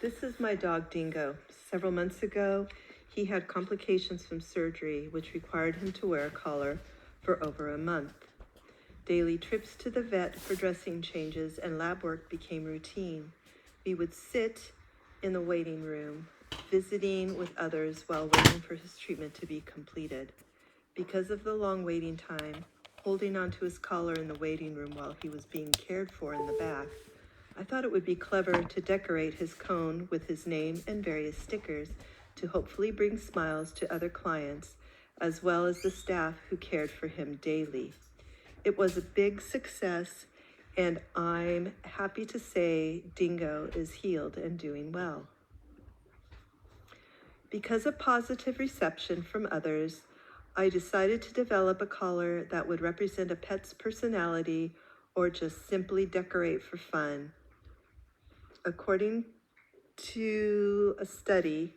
This is my dog Dingo. Several months ago, he had complications from surgery, which required him to wear a collar for over a month. Daily trips to the vet for dressing changes and lab work became routine. We would sit in the waiting room, visiting with others while waiting for his treatment to be completed. Because of the long waiting time, holding onto his collar in the waiting room while he was being cared for in the back, I thought it would be clever to decorate his cone with his name and various stickers to hopefully bring smiles to other clients, as well as the staff who cared for him daily. It was a big success, and I'm happy to say Dingo is healed and doing well. Because of positive reception from others, I decided to develop a collar that would represent a pet's personality or just simply decorate for fun. According to a study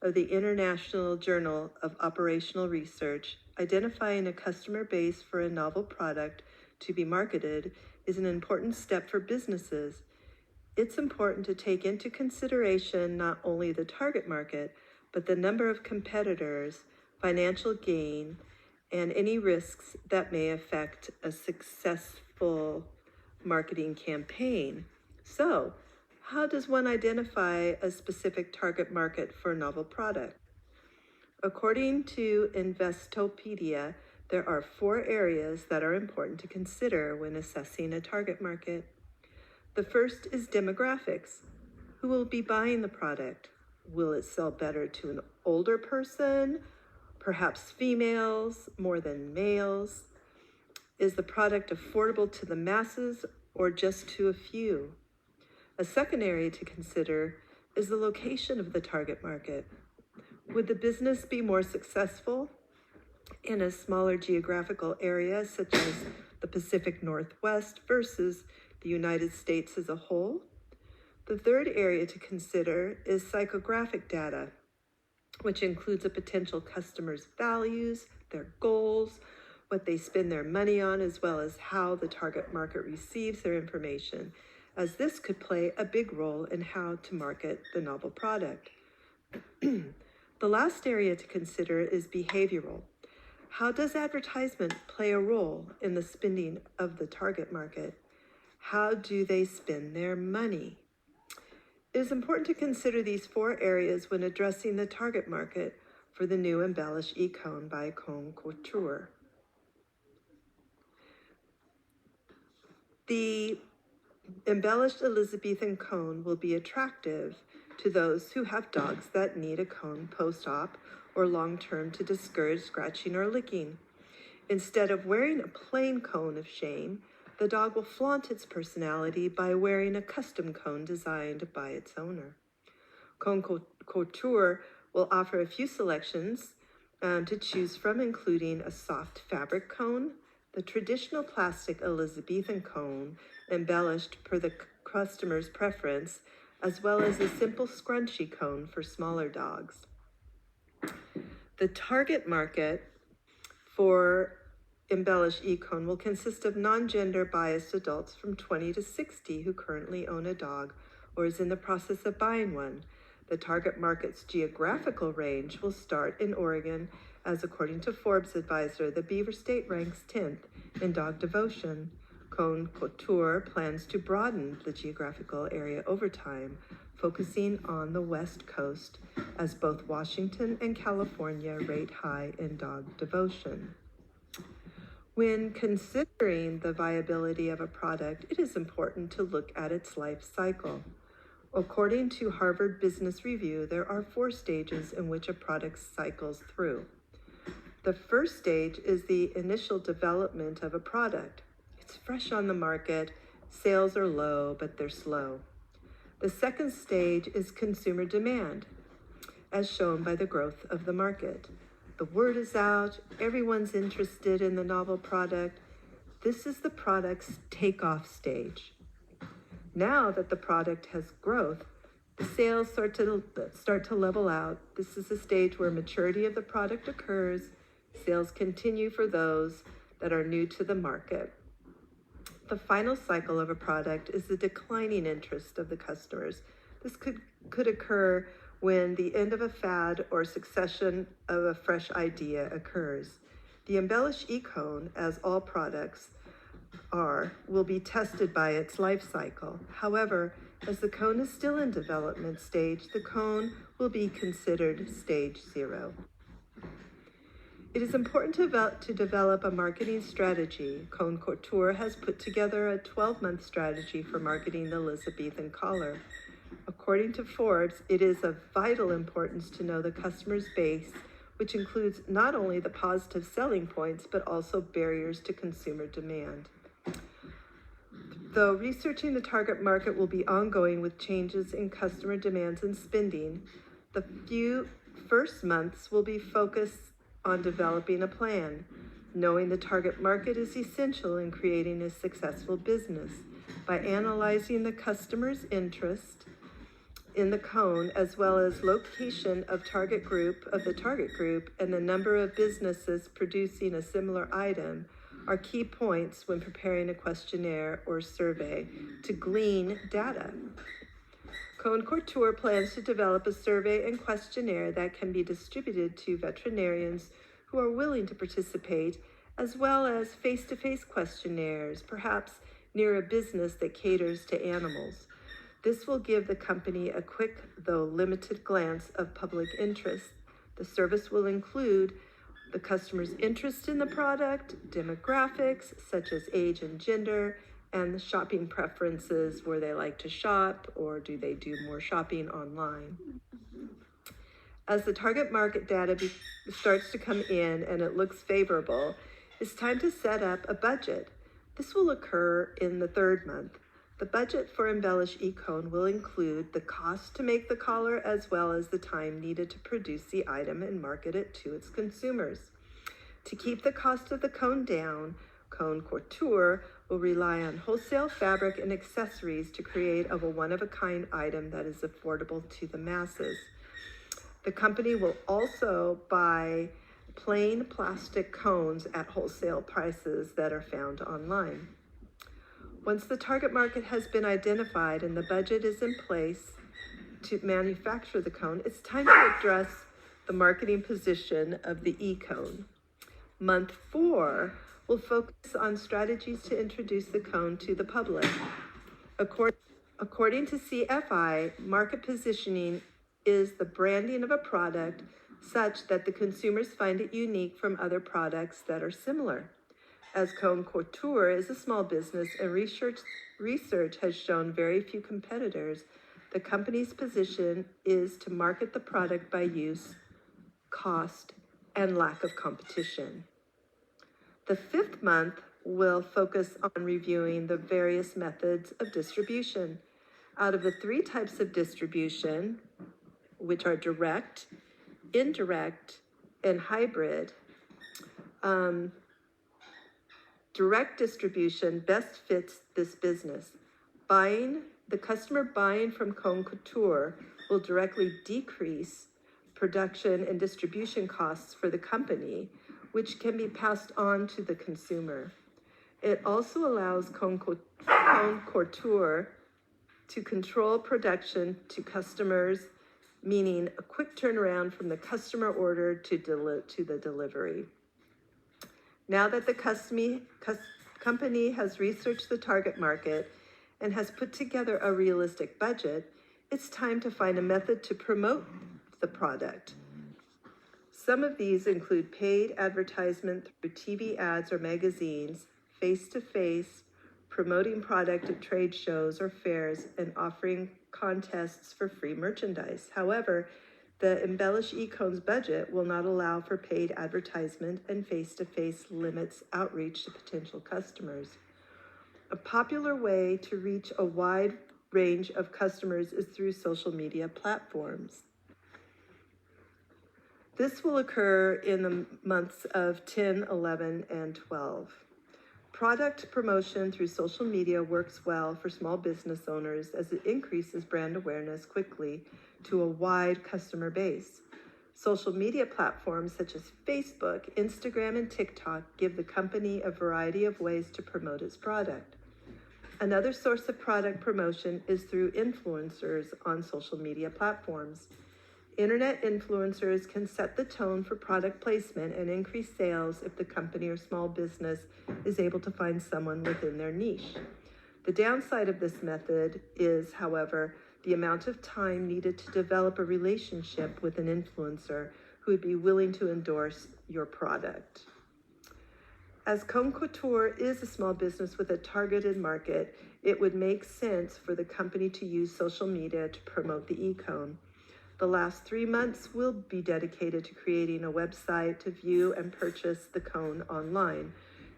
of the International Journal of Operational Research, identifying a customer base for a novel product to be marketed is an important step for businesses. It's important to take into consideration not only the target market, but the number of competitors, financial gain, and any risks that may affect a successful marketing campaign. So, how does one identify a specific target market for a novel product? According to Investopedia, there are 4 areas that are important to consider when assessing a target market. The first is demographics. Who will be buying the product? Will it sell better to an older person, perhaps females more than males? Is the product affordable to the masses or just to a few? A second area to consider is the location of the target market. Would the business be more successful in a smaller geographical area, such as the Pacific Northwest versus the United States as a whole? The third area to consider is psychographic data, which includes a potential customer's values, their goals, what they spend their money on, as well as how the target market receives their information, as this could play a big role in how to market the novel product. The last area to consider is behavioral. How does advertisement play a role in the spending of the target market? How do they spend their money? It is important to consider these 4 areas when addressing the target market for the new Embellish E-Cone by Cone Couture. The embellished Elizabethan cone will be attractive to those who have dogs that need a cone post-op or long-term to discourage scratching or licking. Instead of wearing a plain cone of shame, the dog will flaunt its personality by wearing a custom cone designed by its owner. Cone Couture will offer a few selections to choose from, including a soft fabric cone, the traditional plastic Elizabethan cone embellished per the customer's preference, as well as a simple scrunchy cone for smaller dogs. The target market for Embellish E-Cone will consist of non-gender biased adults from 20 to 60 who currently own a dog or is in the process of buying one. The target market's geographical range will start in Oregon, as according to Forbes Advisor, the Beaver State ranks 10th in dog devotion. Cone Couture plans to broaden the geographical area over time, focusing on the West Coast, as both Washington and California rate high in dog devotion. When considering the viability of a product, it is important to look at its life cycle. According to Harvard Business Review, there are 4 stages in which a product cycles through. The first stage is the initial development of a product. It's fresh on the market, sales are low, but they're slow. The second stage is consumer demand, as shown by the growth of the market. The word is out, everyone's interested in the novel product. This is the product's takeoff stage. Now that the product has growth, the sales start to level out. This is the stage where maturity of the product occurs. Sales continue for those that are new to the market. The final cycle of a product is the declining interest of the customers This could occur when the end of a fad or succession of a fresh idea occurs. The embellished e-cone, as all products are, will be tested by its life cycle. However, as the cone is still in development stage, the cone will be considered stage 0. It is important to develop a marketing strategy. Cone Couture has put together a 12-month strategy for marketing the Elizabethan collar. According to Forbes, it is of vital importance to know the customer's base, which includes not only the positive selling points, but also barriers to consumer demand. Though researching the target market will be ongoing with changes in customer demands and spending, the few first months will be focused on developing a plan. Knowing the target market is essential in creating a successful business. By analyzing the customer's interest in the cone, as well as location of the target group, and the number of businesses producing a similar item, are key points when preparing a questionnaire or survey to glean data. Cone Couture plans to develop a survey and questionnaire that can be distributed to veterinarians who are willing to participate, as well as face-to-face questionnaires, perhaps near a business that caters to animals. This will give the company a quick, though limited, glance of public interest. The service will include the customer's interest in the product, demographics such as age and gender, and the shopping preferences, where they like to shop or do they do more shopping online. As the target market data starts to come in and it looks favorable, it's time to set up a budget. This will occur in the 3rd month. The budget for Embellish e-cone will include the cost to make the collar, as well as the time needed to produce the item and market it to its consumers. To keep the cost of the cone down, Cone Couture will rely on wholesale fabric and accessories to create a one-of-a-kind item that is affordable to the masses. The company will also buy plain plastic cones at wholesale prices that are found online. Once the target market has been identified and the budget is in place to manufacture the cone, it's time to address the marketing position of the e-cone. Month 4 will focus on strategies to introduce the cone to the public. According to CFI, market positioning is the branding of a product such that the consumers find it unique from other products that are similar. As Cone Couture is a small business and research has shown very few competitors, the company's position is to market the product by use, cost, and lack of competition. The 5th month will focus on reviewing the various methods of distribution. Out of the 3 types of distribution, which are direct, indirect, and hybrid, direct distribution best fits this business. The customer buying from Cone Couture will directly decrease production and distribution costs for the company, which can be passed on to the consumer. It also allows Cone Couture to control production to customers, meaning a quick turnaround from the customer order to the delivery. Now that the company has researched the target market and has put together a realistic budget, it's time to find a method to promote the product. Some of these include paid advertisement through TV ads or magazines, face-to-face, promoting product at trade shows or fairs, and offering contests for free merchandise. However, the Embellish e-cone's budget will not allow for paid advertisement, and face-to-face limits outreach to potential customers. A popular way to reach a wide range of customers is through social media platforms. This will occur in the months of 10, 11, and 12. Product promotion through social media works well for small business owners as it increases brand awareness quickly to a wide customer base. Social media platforms such as Facebook, Instagram, and TikTok give the company a variety of ways to promote its product. Another source of product promotion is through influencers on social media platforms. Internet influencers can set the tone for product placement and increase sales if the company or small business is able to find someone within their niche. The downside of this method is, however, the amount of time needed to develop a relationship with an influencer who would be willing to endorse your product. As Cone Couture is a small business with a targeted market, it would make sense for the company to use social media to promote the e-cone. The last 3 months will be dedicated to creating a website to view and purchase the cone online.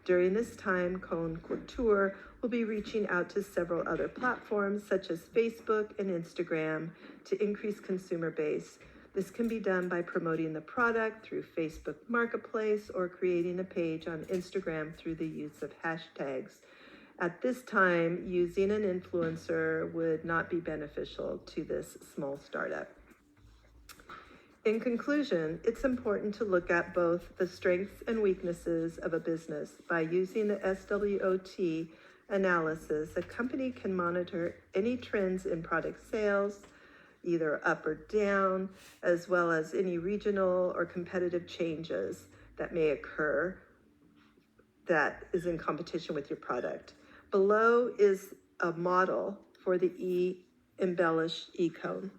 During this time, Cone Couture will be reaching out to several other platforms such as Facebook and Instagram to increase consumer base. This can be done by promoting the product through Facebook Marketplace or creating a page on Instagram through the use of hashtags. At this time, using an influencer would not be beneficial to this small startup. In conclusion, it's important to look at both the strengths and weaknesses of a business. By using the SWOT analysis, a company can monitor any trends in product sales, either up or down, as well as any regional or competitive changes that may occur that is in competition with your product. Below is a model for the E-Embellish E-Cone.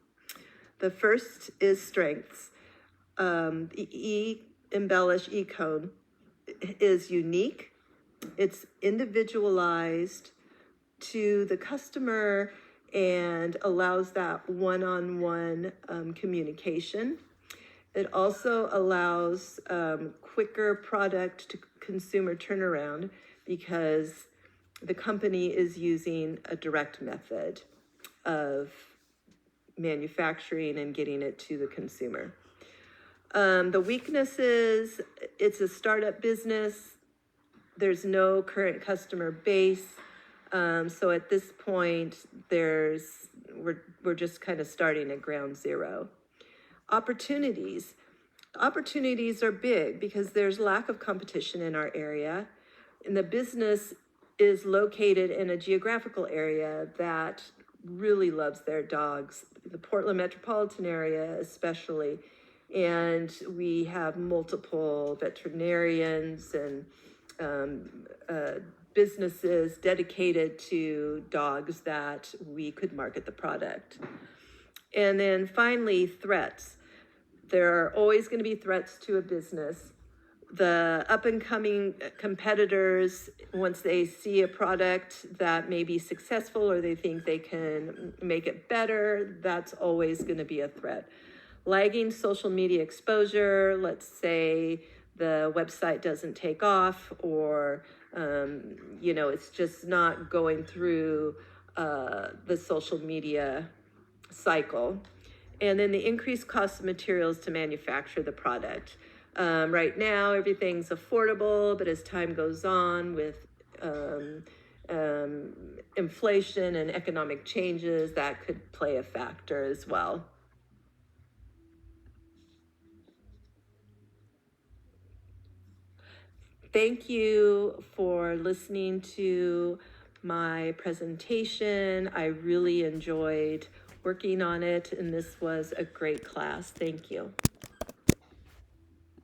The first is strengths. The E-Embellish E-Cone is unique. It's individualized to the customer and allows that one-on-one communication. It also allows quicker product to consumer turnaround because the company is using a direct method of manufacturing and getting it to the consumer. The weaknesses, it's a startup business. There's no current customer base. So at this point, we're just kind of starting at ground zero. Opportunities are big because there's lack of competition in our area, and the business is located in a geographical area that really loves their dogs, the Portland metropolitan area especially. And we have multiple veterinarians and businesses dedicated to dogs that we could market the product. And then finally, threats. There are always going to be threats to a business. The up-and-coming competitors, once they see a product that may be successful or they think they can make it better, that's always going to be a threat. Lagging social media exposure, let's say the website doesn't take off or, it's just not going through the social media cycle. And then the increased cost of materials to manufacture the product. Right now, everything's affordable, but as time goes on with inflation and economic changes, that could play a factor as well. Thank you for listening to my presentation. I really enjoyed working on it, and this was a great class. Thank you.